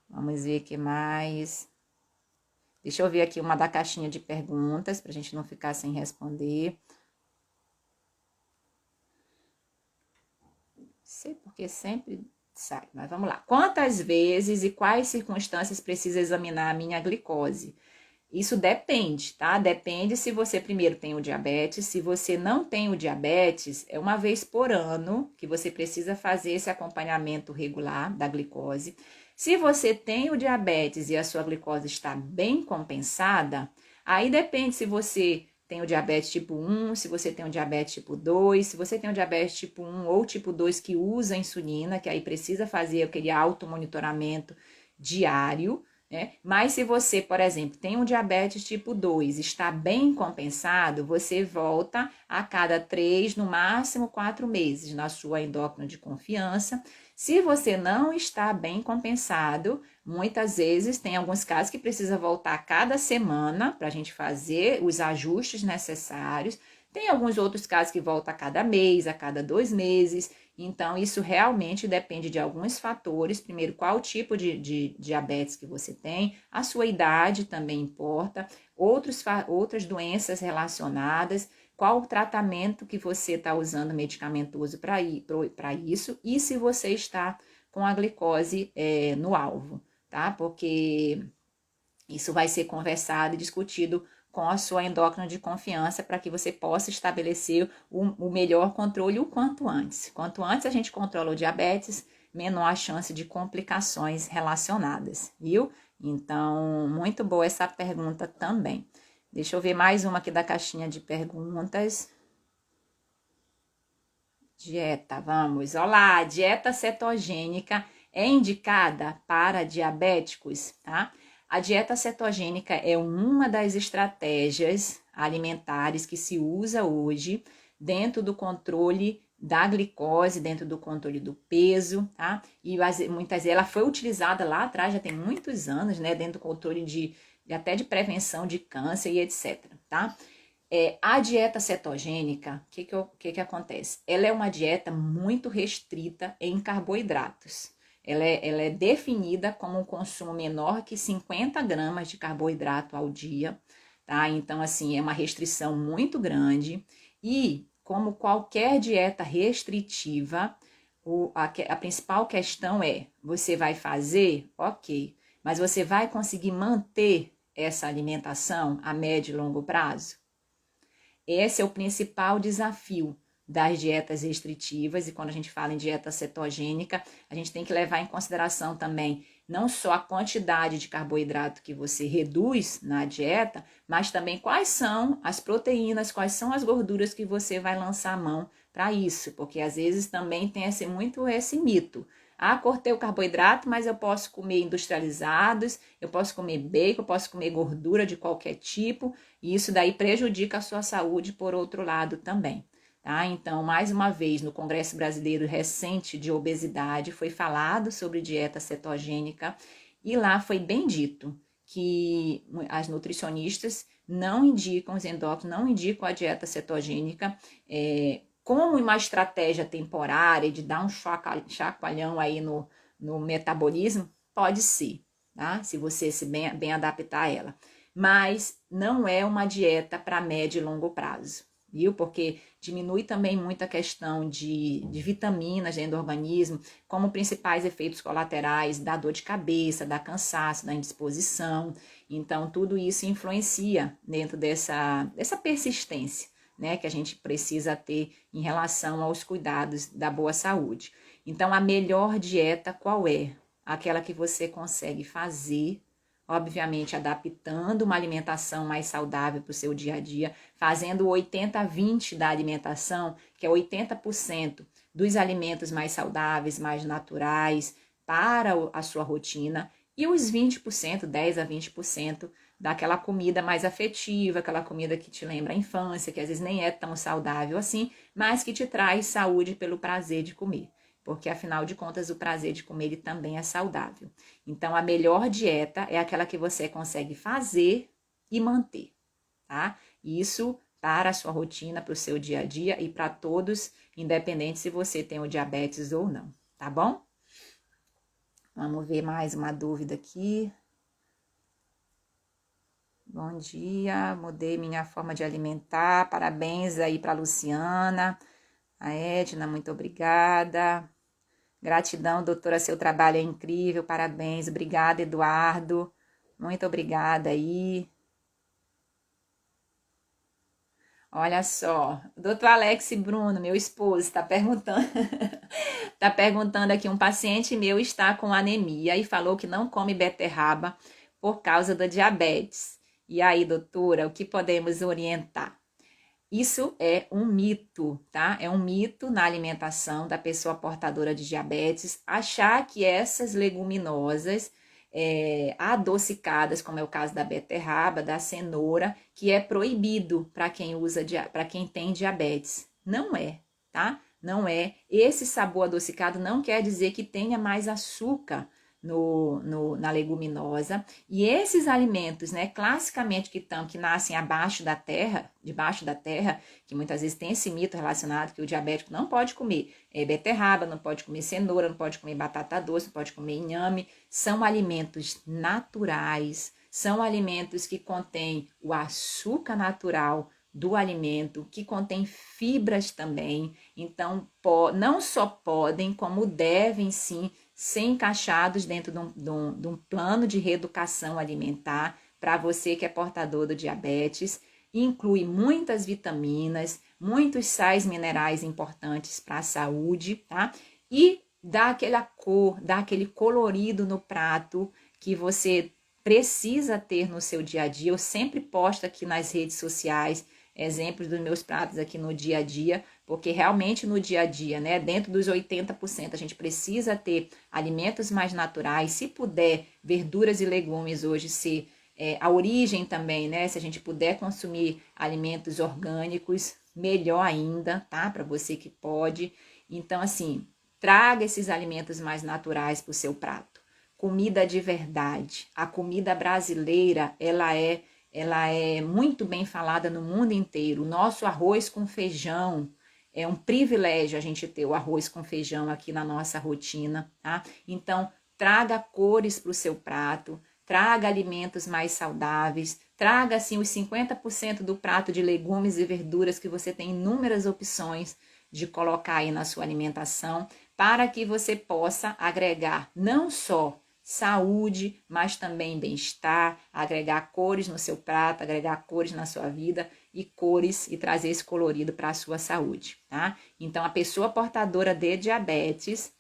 Vamos ver o que mais. Deixa eu ver aqui uma da caixinha de perguntas, para a gente não ficar sem responder. Não sei porque sempre sai, mas vamos lá. Quantas vezes e quais circunstâncias precisa examinar a minha glicose? Isso depende, tá? Depende se você primeiro tem o diabetes. Se você não tem o diabetes, é uma vez por ano que você precisa fazer esse acompanhamento regular da glicose. Se você tem o diabetes e a sua glicose está bem compensada, aí depende se você tem o diabetes tipo 1, se você tem o diabetes tipo 2, se você tem o diabetes tipo 1 ou tipo 2 que usa insulina, que aí precisa fazer aquele automonitoramento diário, né? Mas se você, por exemplo, tem um diabetes tipo 2, está bem compensado, você volta a cada 3, no máximo 4 meses na sua endócrina de confiança. Se você não está bem compensado, muitas vezes tem alguns casos que precisa voltar a cada semana para a gente fazer os ajustes necessários. Tem alguns outros casos que volta a cada mês, a cada 2 meses. Então, isso realmente depende de alguns fatores. Primeiro, qual tipo de diabetes que você tem, a sua idade também importa, outras doenças relacionadas, qual o tratamento que você está usando medicamentoso para isso e se você está com a glicose no alvo, tá? Porque isso vai ser conversado e discutido com a sua endócrina de confiança para que você possa estabelecer o melhor controle o quanto antes. Quanto antes a gente controla o diabetes, menor a chance de complicações relacionadas, viu? Então, muito boa essa pergunta também. Deixa eu ver mais uma aqui da caixinha de perguntas. Dieta, vamos. Olá, dieta cetogênica é indicada para diabéticos, tá? A dieta cetogênica é uma das estratégias alimentares que se usa hoje dentro do controle da glicose, dentro do controle do peso, tá? E muitas vezes ela foi utilizada lá atrás, já tem muitos anos, né? Dentro do controle até de prevenção de câncer e etc, tá? A dieta cetogênica, o que acontece? Ela é uma dieta muito restrita em carboidratos. Ela é definida como um consumo menor que 50 gramas de carboidrato ao dia, tá? Então, assim, é uma restrição muito grande e, como qualquer dieta restritiva, a principal questão é, você vai fazer? Ok, mas você vai conseguir manter essa alimentação a médio e longo prazo? Esse é o principal desafio das dietas restritivas, e quando a gente fala em dieta cetogênica, a gente tem que levar em consideração também não só a quantidade de carboidrato que você reduz na dieta, mas também quais são as proteínas, quais são as gorduras que você vai lançar a mão para isso, porque às vezes também tem muito esse mito. Ah, cortei o carboidrato, mas eu posso comer industrializados, eu posso comer bacon, eu posso comer gordura de qualquer tipo, e isso daí prejudica a sua saúde por outro lado também. Tá? Então, mais uma vez, no Congresso Brasileiro recente de Obesidade, foi falado sobre dieta cetogênica e lá foi bem dito que as nutricionistas não indicam, os endócrinos não indicam a dieta cetogênica como uma estratégia temporária de dar um chacoalhão aí no metabolismo, pode ser, tá? Se você se bem adaptar a ela. Mas não é uma dieta para médio e longo prazo, viu? Porque diminui também muito a questão de vitaminas dentro do organismo, como principais efeitos colaterais da dor de cabeça, da cansaço, da indisposição. Então, tudo isso influencia dentro dessa persistência, né, que a gente precisa ter em relação aos cuidados da boa saúde. Então, a melhor dieta qual é? Aquela que você consegue fazer, obviamente adaptando uma alimentação mais saudável para o seu dia a dia, fazendo o 80-20 da alimentação, que é 80% dos alimentos mais saudáveis, mais naturais para a sua rotina, e os 20%, 10 a 20%, daquela comida mais afetiva, aquela comida que te lembra a infância, que às vezes nem é tão saudável assim, mas que te traz saúde pelo prazer de comer. Porque, afinal de contas, o prazer de comer ele também é saudável. Então, a melhor dieta é aquela que você consegue fazer e manter, tá? Isso para a sua rotina, para o seu dia a dia e para todos, independente se você tem o diabetes ou não, tá bom? Vamos ver mais uma dúvida aqui. Bom dia, mudei minha forma de alimentar. Parabéns aí para a Luciana. A Edna, muito obrigada. Gratidão, doutora, seu trabalho é incrível. Parabéns. Obrigada, Eduardo. Muito obrigada aí. Olha só, o doutor Alex Bruno, meu esposo, está perguntando. Está perguntando aqui, um paciente meu está com anemia e falou que não come beterraba por causa da diabetes. E aí, doutora, o que podemos orientar? Isso é um mito, tá? É um mito na alimentação da pessoa portadora de diabetes achar que essas leguminosas adocicadas, como é o caso da beterraba, da cenoura, que é proibido para quem tem diabetes. Não é, tá? Não é. Esse sabor adocicado não quer dizer que tenha mais açúcar na leguminosa. E esses alimentos, né, classicamente que nascem abaixo da terra, debaixo da terra, que muitas vezes tem esse mito relacionado que o diabético não pode comer beterraba, não pode comer cenoura, não pode comer batata doce, não pode comer inhame, são alimentos naturais, são alimentos que contêm o açúcar natural do alimento, que contém fibras também, então não só podem, como devem sim ser encaixados dentro de um plano de reeducação alimentar para você que é portador do diabetes. Inclui muitas vitaminas, muitos sais minerais importantes para a saúde, tá? E dá aquela cor, dá aquele colorido no prato que você precisa ter no seu dia a dia. Eu sempre posto aqui nas redes sociais exemplos dos meus pratos aqui no dia a dia, porque realmente no dia a dia, né, dentro dos 80%, a gente precisa ter alimentos mais naturais, se puder, verduras e legumes hoje ser a origem também, né, se a gente puder consumir alimentos orgânicos, melhor ainda, tá, para você que pode. Então, assim, traga esses alimentos mais naturais para o seu prato. Comida de verdade. A comida brasileira, ela é muito bem falada no mundo inteiro. O nosso arroz com feijão, é um privilégio a gente ter o arroz com feijão aqui na nossa rotina, tá? Então, traga cores para o seu prato, traga alimentos mais saudáveis, traga, assim, os 50% do prato de legumes e verduras que você tem inúmeras opções de colocar aí na sua alimentação, para que você possa agregar não só saúde, mas também bem-estar, agregar cores no seu prato, agregar cores na sua vida e cores e trazer esse colorido para a sua saúde, tá? Então, a pessoa portadora de diabetes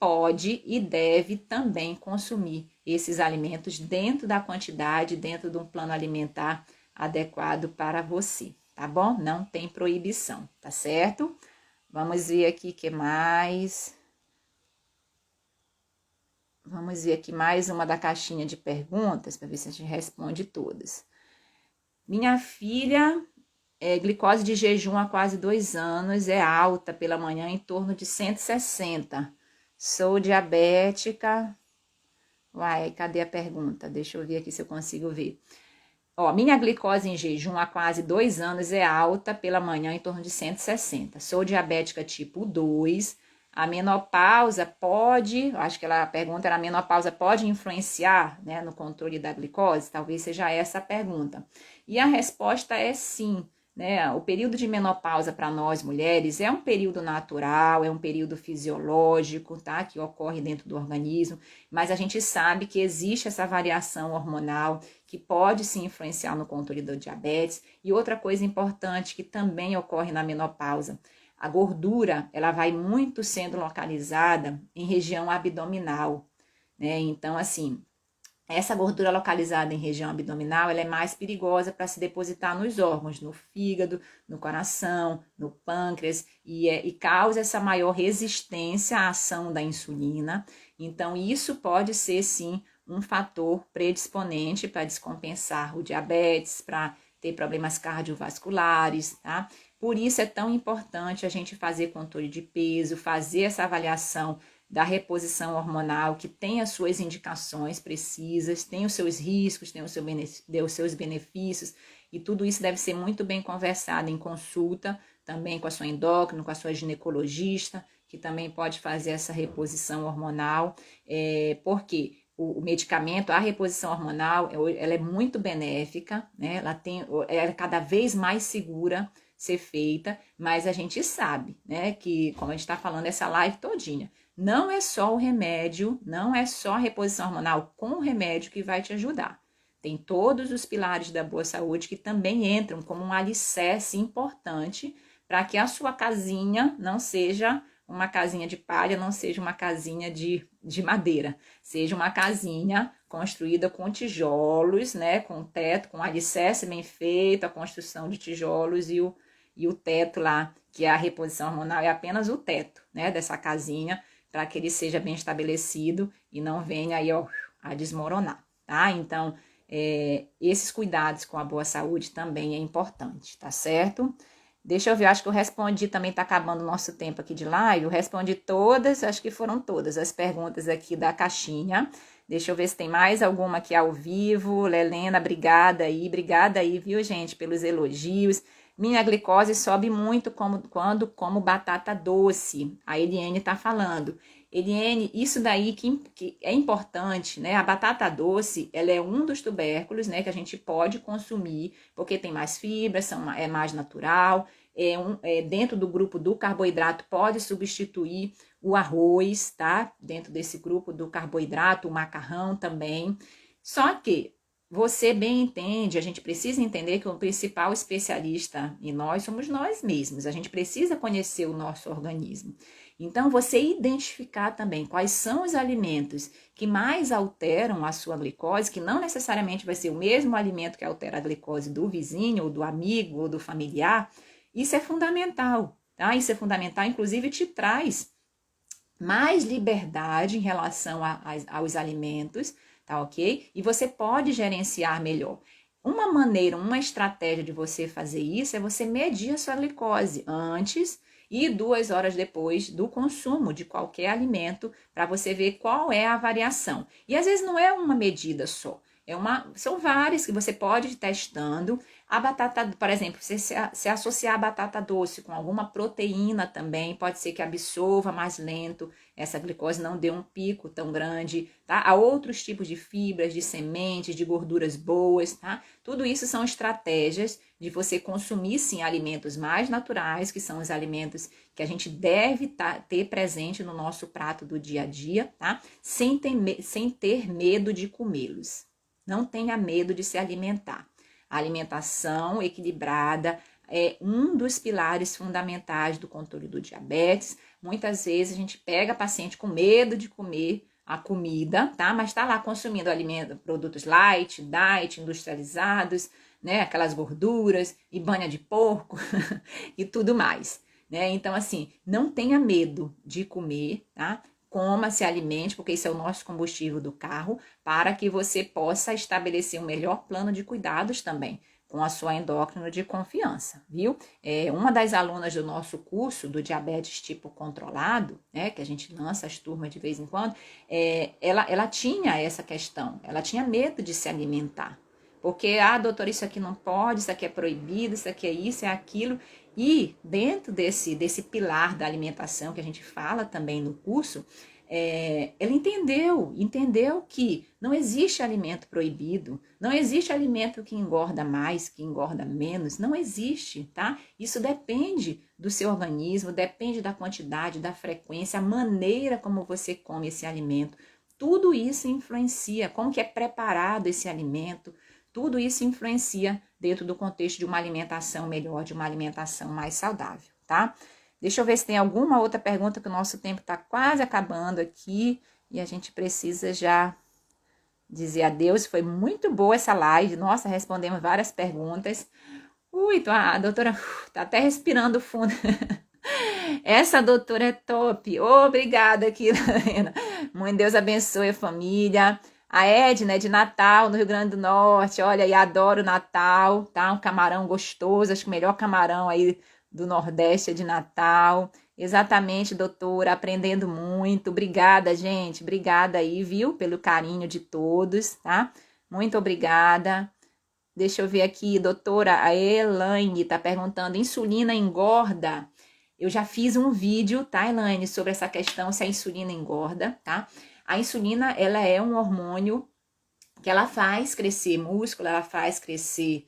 pode e deve também consumir esses alimentos dentro da quantidade, dentro de um plano alimentar adequado para você, tá bom? Não tem proibição, tá certo? Vamos ver aqui o que mais. Vamos ver aqui mais uma da caixinha de perguntas, para ver se a gente responde todas. Minha filha, glicose de jejum há quase 2 anos, é alta pela manhã em torno de 160. Sou diabética. Uai, cadê a pergunta? Deixa eu ver aqui se eu consigo ver. Ó, minha glicose em jejum há quase 2 anos é alta pela manhã em torno de 160. Sou diabética tipo 2. A menopausa pode, acho que a pergunta era: a menopausa pode influenciar, né, no controle da glicose? Talvez seja essa a pergunta. E a resposta é sim, né? O período de menopausa para nós mulheres é um período natural, é um período fisiológico, tá? Que ocorre dentro do organismo, mas a gente sabe que existe essa variação hormonal que pode se influenciar no controle do diabetes. E outra coisa importante que também ocorre na menopausa: a gordura, ela vai muito sendo localizada em região abdominal, né? Então, assim, essa gordura localizada em região abdominal, ela é mais perigosa para se depositar nos órgãos, no fígado, no coração, no pâncreas, e causa essa maior resistência à ação da insulina. Então, isso pode ser, sim, um fator predisponente para descompensar o diabetes, para ter problemas cardiovasculares, tá? Por isso é tão importante a gente fazer controle de peso, fazer essa avaliação da reposição hormonal, que tem as suas indicações precisas, tem os seus riscos, tem os seus benefícios, e tudo isso deve ser muito bem conversado em consulta, também com a sua endócrino, com a sua ginecologista, que também pode fazer essa reposição hormonal, porque o medicamento, a reposição hormonal, ela é muito benéfica, né? Ela é cada vez mais segura ser feita, mas a gente sabe, né, que, como a gente está falando essa live todinha, não é só o remédio, não é só a reposição hormonal com o remédio que vai te ajudar. Tem todos os pilares da boa saúde que também entram como um alicerce importante para que a sua casinha não seja uma casinha de palha, não seja uma casinha de madeira, seja uma casinha construída com tijolos, né, com teto, com alicerce bem feito, a construção de tijolos e o teto lá, que é a reposição hormonal, é apenas o teto, né, dessa casinha, para que ele seja bem estabelecido e não venha aí, ó, a desmoronar, tá? Então, esses cuidados com a boa saúde também é importante, tá certo? Deixa eu ver, acho que eu respondi, também tá acabando o nosso tempo aqui de live, eu respondi todas, acho que foram todas as perguntas aqui da caixinha. Deixa eu ver se tem mais alguma aqui ao vivo. Lelena, obrigada aí, viu, gente, pelos elogios. Minha glicose sobe muito quando como batata doce. A Eliane tá falando. Eliane, isso daí que é importante, né? A batata doce, ela é um dos tubérculos, né, que a gente pode consumir, porque tem mais fibras, é mais natural, dentro do grupo do carboidrato, pode substituir o arroz, tá? Dentro desse grupo do carboidrato, o macarrão também. Só que você bem entende, a gente precisa entender que o principal especialista em nós somos nós mesmos. A gente precisa conhecer o nosso organismo. Então, você identificar também quais são os alimentos que mais alteram a sua glicose, que não necessariamente vai ser o mesmo alimento que altera a glicose do vizinho, ou do amigo, ou do familiar, isso é fundamental, tá? Isso é fundamental, inclusive te traz mais liberdade em relação aos alimentos, tá ok? E você pode gerenciar melhor. Uma maneira, uma estratégia de você fazer isso é você medir a sua glicose antes e 2 horas depois do consumo de qualquer alimento, para você ver qual é a variação. E às vezes não é uma medida só, são várias que você pode ir testando. A batata, por exemplo, se associar a batata doce com alguma proteína também, pode ser que absorva mais lento, essa glicose não dê um pico tão grande, tá? Há outros tipos de fibras, de sementes, de gorduras boas, tá? Tudo isso são estratégias de você consumir, sim, alimentos mais naturais, que são os alimentos que a gente deve ter presente no nosso prato do dia a dia, tá? Sem ter medo de comê-los. Não tenha medo de se alimentar. A alimentação equilibrada é um dos pilares fundamentais do controle do diabetes. Muitas vezes a gente pega paciente com medo de comer a comida, tá? Mas tá lá consumindo produtos light, diet, industrializados, né? Aquelas gorduras e banha de porco e tudo mais, né? Então, assim, não tenha medo de comer, tá? Coma, se alimente, porque isso é o nosso combustível do carro, para que você possa estabelecer um melhor plano de cuidados também com a sua endócrina de confiança, viu? Uma das alunas do nosso curso do diabetes tipo controlado, né, que a gente lança as turmas de vez em quando, ela tinha essa questão, ela tinha medo de se alimentar, porque, doutora, isso aqui não pode, isso aqui é proibido, isso aqui é isso, é aquilo. E dentro desse pilar da alimentação que a gente fala também no curso, ela entendeu que não existe alimento proibido, não existe alimento que engorda mais, que engorda menos, não existe, tá? Isso depende do seu organismo, depende da quantidade, da frequência, a maneira como você come esse alimento. Tudo isso influencia, como que é preparado esse alimento, tudo isso influencia dentro do contexto de uma alimentação melhor, de uma alimentação mais saudável, tá? Deixa eu ver se tem alguma outra pergunta, que o nosso tempo está quase acabando aqui e a gente precisa já dizer adeus. Foi muito boa essa live, nossa, respondemos várias perguntas. Então a doutora tá até respirando fundo. Essa doutora é top. Obrigada aqui, Lorena. Mãe, Deus abençoe a família. A Edna é de Natal, no Rio Grande do Norte. Olha aí, adoro Natal, tá? Um camarão gostoso, acho que o melhor camarão aí do Nordeste é de Natal. Exatamente, doutora, aprendendo muito. Obrigada, gente. Obrigada aí, viu? Pelo carinho de todos, tá? Muito obrigada. Deixa eu ver aqui, doutora, a Elaine tá perguntando, insulina engorda? Eu já fiz um vídeo, tá, Elaine, sobre essa questão, se a insulina engorda, tá? A insulina, ela é um hormônio que ela faz crescer músculo, ela faz crescer,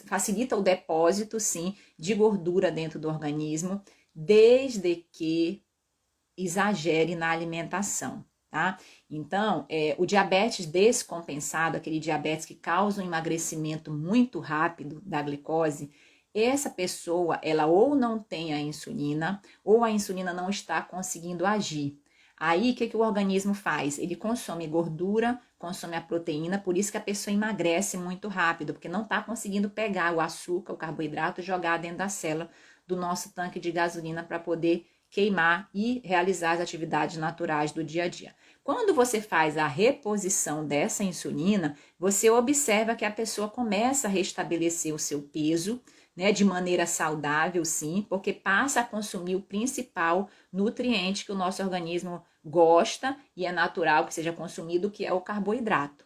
facilita o depósito, sim, de gordura dentro do organismo, desde que exagere na alimentação, tá? Então, o diabetes descompensado, aquele diabetes que causa um emagrecimento muito rápido da glicose, essa pessoa, ela ou não tem a insulina, ou a insulina não está conseguindo agir. Aí, o que o organismo faz? Ele consome gordura, consome a proteína, por isso que a pessoa emagrece muito rápido, porque não está conseguindo pegar o açúcar, o carboidrato, e jogar dentro da célula do nosso tanque de gasolina para poder queimar e realizar as atividades naturais do dia a dia. Quando você faz a reposição dessa insulina, você observa que a pessoa começa a restabelecer o seu peso, né, de maneira saudável, sim, porque passa a consumir o principal nutriente que o nosso organismo gosta e é natural que seja consumido, que é o carboidrato.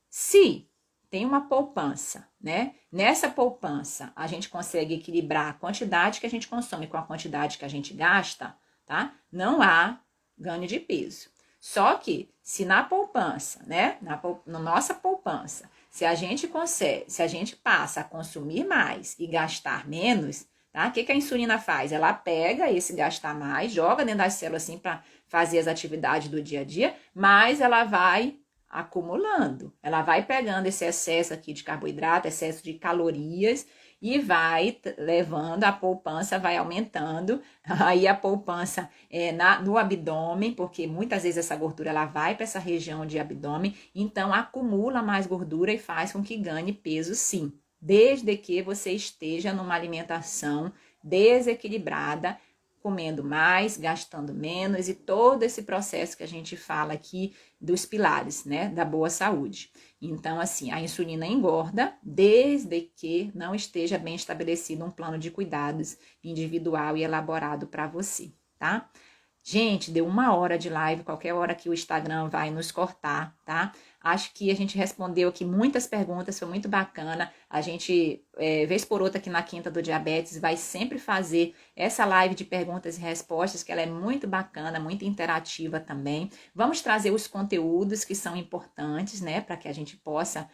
Se tem uma poupança, né? Nessa poupança, a gente consegue equilibrar a quantidade que a gente consome com a quantidade que a gente gasta, tá? Não há ganho de peso. Só que, se na poupança, né? Na nossa poupança, se a gente consegue, se a gente passa a consumir mais e gastar menos, tá? O que a insulina faz? Ela pega esse gastar mais, joga dentro das células assim para fazer as atividades do dia a dia, mas ela vai acumulando. Ela vai pegando esse excesso aqui de carboidrato, excesso de calorias e vai levando, a poupança vai aumentando. Aí a poupança no abdômen, porque muitas vezes essa gordura ela vai para essa região de abdômen, então acumula mais gordura e faz com que ganhe peso sim, desde que você esteja numa alimentação desequilibrada, comendo mais, gastando menos e todo esse processo que a gente fala aqui dos pilares, né, da boa saúde. Então, assim, a insulina engorda desde que não esteja bem estabelecido um plano de cuidados individual e elaborado para você, tá? Gente, deu 1 hora de live, qualquer hora que o Instagram vai nos cortar, tá? Acho que a gente respondeu aqui muitas perguntas, foi muito bacana. A gente, vez por outra aqui na Quinta do Diabetes, vai sempre fazer essa live de perguntas e respostas, que ela é muito bacana, muito interativa também. Vamos trazer os conteúdos que são importantes, né? Para que a gente possa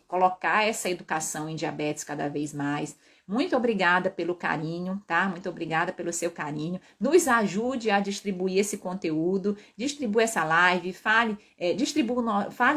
colocar essa educação em diabetes cada vez mais. Muito obrigada pelo carinho, tá? Muito obrigada pelo seu carinho. Nos ajude a distribuir esse conteúdo, distribua essa live, fale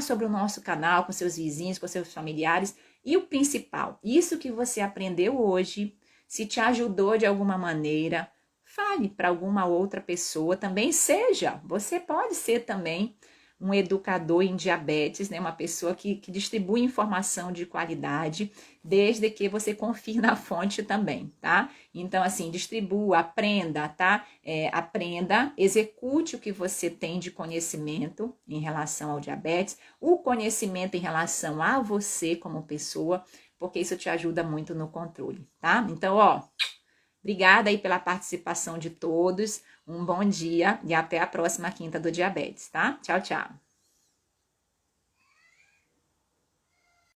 sobre o nosso canal com seus vizinhos, com seus familiares. E o principal, isso que você aprendeu hoje, se te ajudou de alguma maneira, fale para alguma outra pessoa também. Você pode ser também um educador em diabetes, né? Uma pessoa que distribui informação de qualidade, desde que você confie na fonte também, tá? Então, assim, distribua, aprenda, tá? Aprenda, execute o que você tem de conhecimento em relação ao diabetes, o conhecimento em relação a você como pessoa, porque isso te ajuda muito no controle, tá? Então, obrigada aí pela participação de todos, um bom dia e até a próxima Quinta do Diabetes, tá? Tchau, tchau.